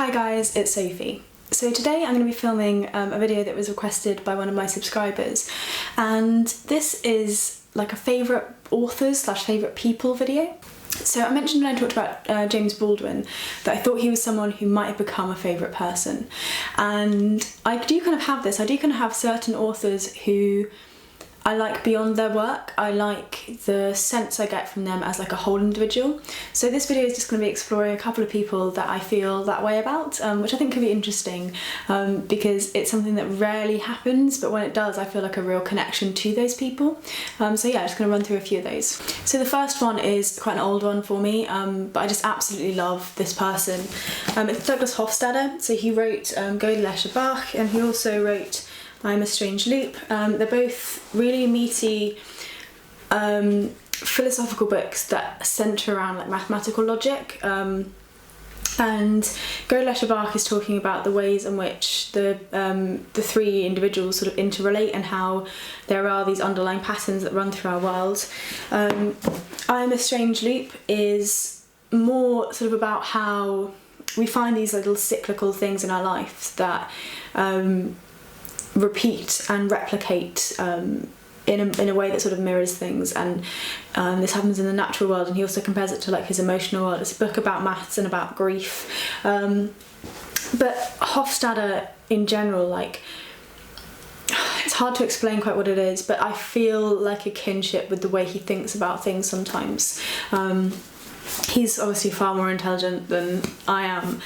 Hi guys, it's Sophie. So today I'm going to be filming a video that was requested by one of my subscribers, and this is like a favourite authors slash favourite people video. So I mentioned when I talked about James Baldwin that I thought he was someone who might have become a favourite person, and I do kind of have this. I do kind of have certain authors who I like beyond their work. I like the sense I get from them as like a whole individual. So this video is just going to be exploring a couple of people that I feel that way about, which I think could be interesting because it's something that rarely happens, but when it does I feel like a real connection to those people. So yeah, I'm just going to run through a few of those. So the first one is quite an old one for me, but I just absolutely love this person. It's Douglas Hofstadter. So he wrote Godel, Escher, Bach, and he also wrote I'm a Strange Loop. They're both really meaty philosophical books that centre around like mathematical logic, and Godel, Escher, Bach is talking about the ways in which the three individuals sort of interrelate and how there are these underlying patterns that run through our world. I'm a Strange Loop is more sort of about how we find these little cyclical things in our lives that repeat and replicate in a way that sort of mirrors things, and this happens in the natural world, and he also compares it to like his emotional world. It's a book about maths and about grief, but Hofstadter in general, like, it's hard to explain quite what it is, but I feel like a kinship with the way he thinks about things sometimes. He's obviously far more intelligent than I am,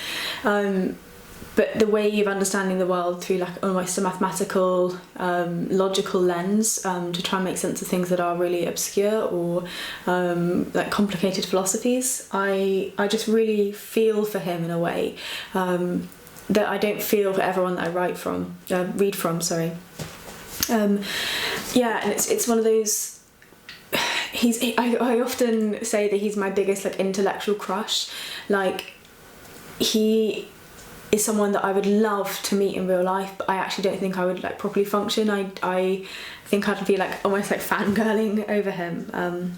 but the way of understanding the world through like almost a mathematical, logical lens to try and make sense of things that are really obscure or like complicated philosophies, I just really feel for him in a way that I don't feel for everyone that I read from. Yeah, and it's one of those. I often say that he's my biggest like intellectual crush. Like, he is someone that I would love to meet in real life, but I actually don't think I would like properly function. I think I'd be like almost like fangirling over him,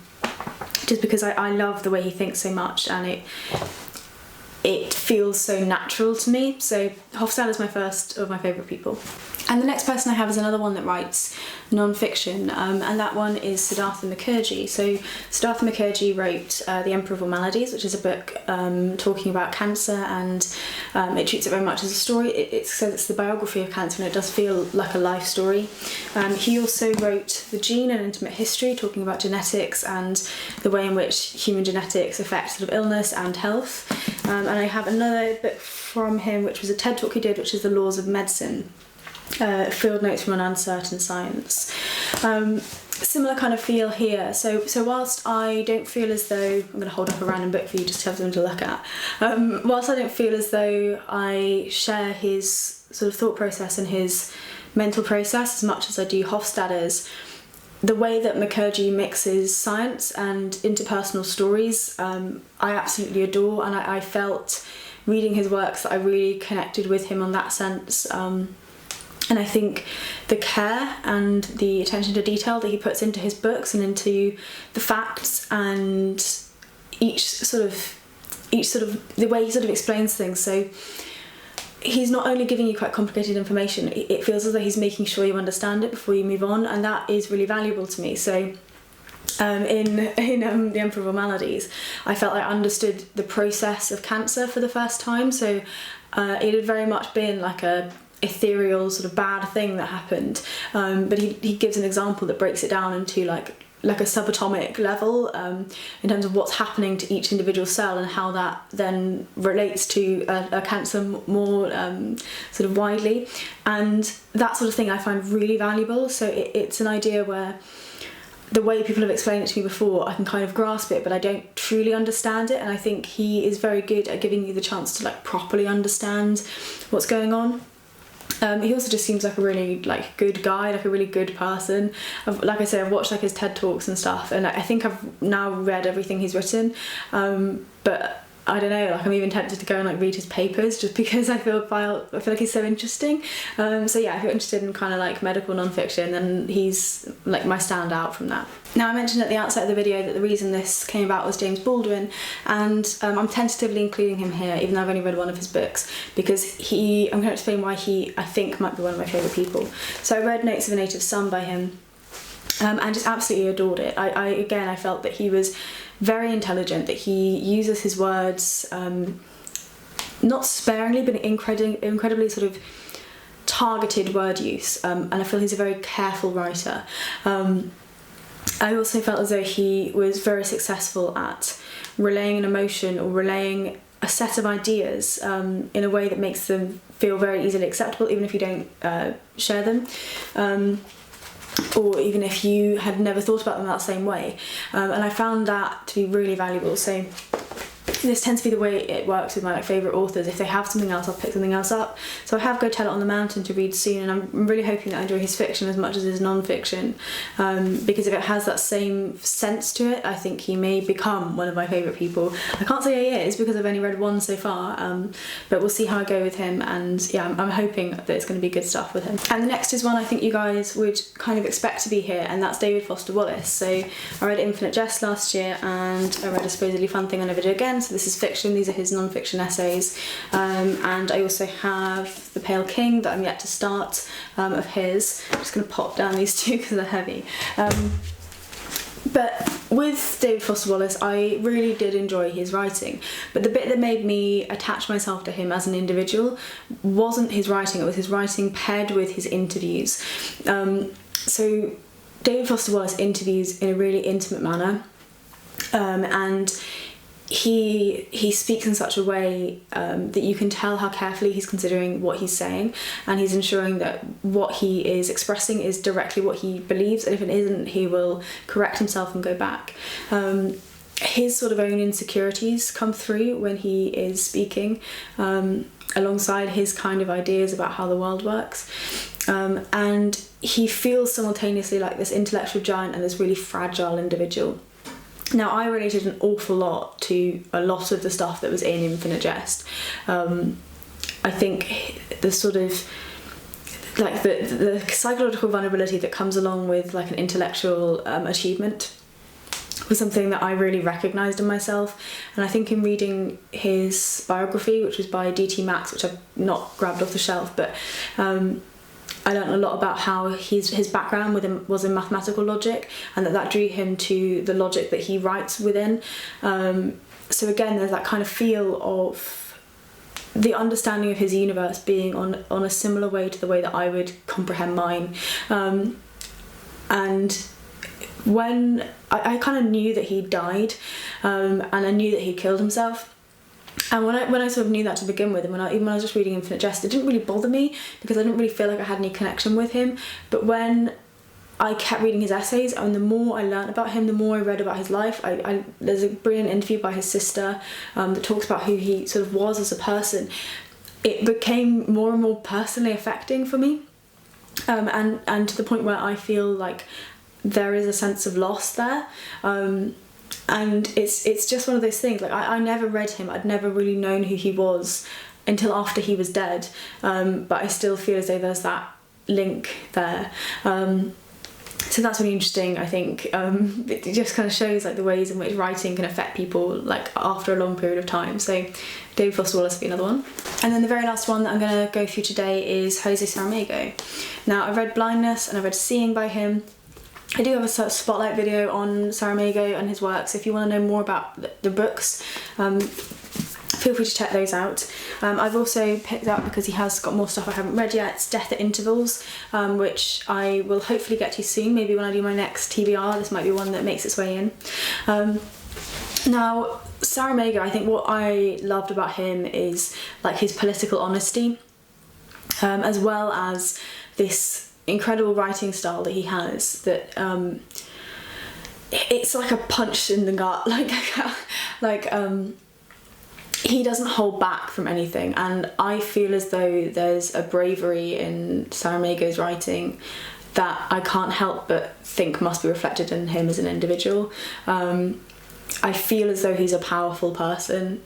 just because I love the way he thinks so much, and it feels so natural to me. So Hofstadter is my first of my favourite people. And the next person I have is another one that writes non-fiction, and that one is Siddhartha Mukherjee. So Siddhartha Mukherjee wrote The Emperor of All Maladies, which is a book talking about cancer, and it treats it very much as a story. It says it's the biography of cancer, and it does feel like a life story. He also wrote The Gene, an Intimate History, talking about genetics and the way in which human genetics affect sort of illness and health. And I have another book from him, which was a TED talk he did, which is The Laws of Medicine. Field Notes from an Uncertain Science. Similar kind of feel here. So whilst I don't feel as though, I'm going to hold up a random book for you just to have something to look at. Whilst I don't feel as though I share his sort of thought process and his mental process as much as I do Hofstadter's, the way that Mukherjee mixes science and interpersonal stories, I absolutely adore, and I felt reading his works that I really connected with him on that sense. And I think the care and the attention to detail that he puts into his books and into the facts and each sort of the way he sort of explains things. So he's not only giving you quite complicated information, it feels as though he's making sure you understand it before you move on, and that is really valuable to me. So in The Emperor of All Maladies, I felt I understood the process of cancer for the first time. So it had very much been like a ethereal sort of bad thing that happened, but he gives an example that breaks it down into like a subatomic level in terms of what's happening to each individual cell and how that then relates to a cancer more sort of widely, and that sort of thing I find really valuable. So it's an idea where the way people have explained it to me before, I can kind of grasp it, but I don't truly understand it, and I think he is very good at giving you the chance to like properly understand what's going on. He also just seems like a really like good guy, like a really good person. Like I say, I've watched like his TED Talks and stuff, and I think I've now read everything he's written, but I don't know, like I'm even tempted to go and like read his papers just because I feel like he's so interesting. So yeah, if you're interested in kind of like medical non-fiction, then he's like my standout from that. Now I mentioned at the outset of the video that the reason this came about was James Baldwin, and I'm tentatively including him here even though I've only read one of his books, because I'm going to explain why he, I think, might be one of my favourite people. So I read Notes of a Native Son by him, and just absolutely adored it. I felt that he was very intelligent, that he uses his words not sparingly but incredibly sort of targeted word use, and I feel he's a very careful writer. I also felt as though he was very successful at relaying an emotion or relaying a set of ideas in a way that makes them feel very easily acceptable, even if you don't share them. Or even if you had never thought about them that same way. And I found that to be really valuable. So this tends to be the way it works with my like favourite authors. If they have something else, I'll pick something else up. So I have Go Tell It on the Mountain to read soon, and I'm really hoping that I enjoy his fiction as much as his non-fiction, because if it has that same sense to it, I think he may become one of my favourite people. I can't say he is because I've only read one so far, but we'll see how I go with him, and yeah, I'm hoping that it's going to be good stuff with him. And the next is one I think you guys would kind of expect to be here, and that's David Foster Wallace. So I read Infinite Jest last year, and I read A Supposedly Fun Thing I Never Do Again. So this is fiction, these are his non-fiction essays, and I also have The Pale King that I'm yet to start of his. I'm just going to pop down these two because they're heavy. But with David Foster Wallace, I really did enjoy his writing, but the bit that made me attach myself to him as an individual wasn't his writing, it was his writing paired with his interviews. So David Foster Wallace interviews in a really intimate manner, and he speaks in such a way that you can tell how carefully he's considering what he's saying, and he's ensuring that what he is expressing is directly what he believes, and if it isn't, he will correct himself and go back. His sort of own insecurities come through when he is speaking, alongside his kind of ideas about how the world works. And he feels simultaneously like this intellectual giant and this really fragile individual. Now, I related an awful lot to a lot of the stuff that was in Infinite Jest. I think the sort of like the psychological vulnerability that comes along with like an intellectual achievement was something that I really recognised in myself, and I think in reading his biography, which was by D.T. Max, which I've not grabbed off the shelf, but I learned a lot about how his background was in mathematical logic, and that drew him to the logic that he writes within. So again, there's that kind of feel of the understanding of his universe being on a similar way to the way that I would comprehend mine. And when I kind of knew that he died, and I knew that he killed himself. And when I sort of knew that to begin with, and even when I was just reading Infinite Jest, it didn't really bother me because I didn't really feel like I had any connection with him. But when I kept reading his essays, and the more I learned about him, the more I read about his life. There's a brilliant interview by his sister that talks about who he sort of was as a person. It became more and more personally affecting for me, and to the point where I feel like there is a sense of loss there. And it's just one of those things, like I never read him, I'd never really known who he was until after he was dead, but I still feel as though there's that link there. So that's really interesting, I think. It just kind of shows like the ways in which writing can affect people like after a long period of time. So David Foster Wallace would be another one. And then the very last one that I'm going to go through today is Jose Saramago. Now, I've read Blindness and I've read Seeing by him. I do have a sort of spotlight video on Saramago and his works. If you want to know more about the books, feel free to check those out. I've also picked up, because he has got more stuff I haven't read yet, it's Death at Intervals, which I will hopefully get to soon. Maybe when I do my next TBR, this might be one that makes its way in. Now, Saramago, I think what I loved about him is like his political honesty, as well as this incredible writing style that he has, that it's like a punch in the gut, like he doesn't hold back from anything, and I feel as though there's a bravery in Saramago's writing that I can't help but think must be reflected in him as an individual. I feel as though he's a powerful person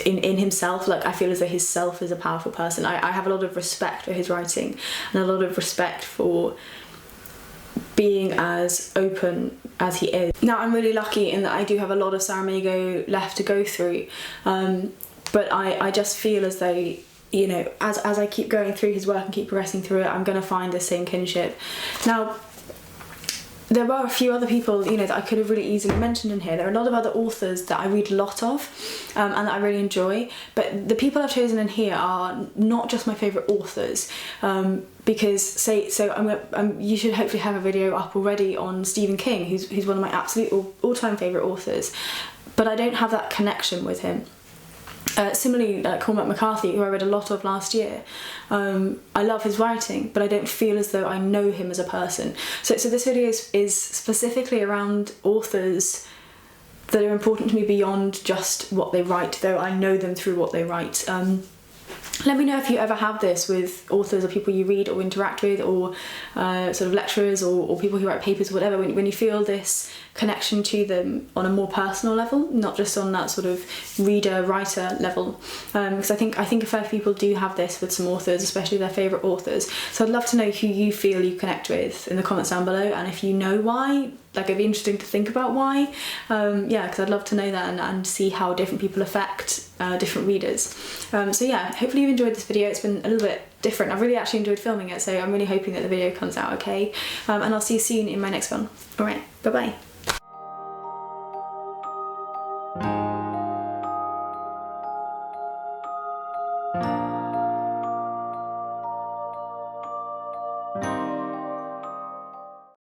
in himself. Like, I feel as though his self is a powerful person. I have a lot of respect for his writing and a lot of respect for being as open as he is. Now, I'm really lucky in that I do have a lot of Saramago left to go through, but I just feel as though, you know, as I keep going through his work and keep progressing through it, I'm going to find the same kinship. Now, there were a few other people, you know, that I could have really easily mentioned in here. There are a lot of other authors that I read a lot of and that I really enjoy, but the people I've chosen in here are not just my favourite authors, because you should hopefully have a video up already on Stephen King, who's one of my absolute all-time favourite authors, but I don't have that connection with him. Similarly, Cormac McCarthy, who I read a lot of last year, I love his writing, but I don't feel as though I know him as a person. So this video is specifically around authors that are important to me beyond just what they write, though I know them through what they write. Let me know if you ever have this with authors or people you read or interact with, or sort of lecturers or people who write papers or whatever, when you feel this connection to them on a more personal level, not just on that sort of reader-writer level. Because I think a fair few people do have this with some authors, especially their favourite authors. So I'd love to know who you feel you connect with in the comments down below, and if you know why, like, it'd be interesting to think about why. Yeah, because I'd love to know that and see how different people affect different readers. So yeah, hopefully you've enjoyed this video. It's been a little bit different. I've really actually enjoyed filming it, so I'm really hoping that the video comes out okay. And I'll see you soon in my next one. Alright, bye bye.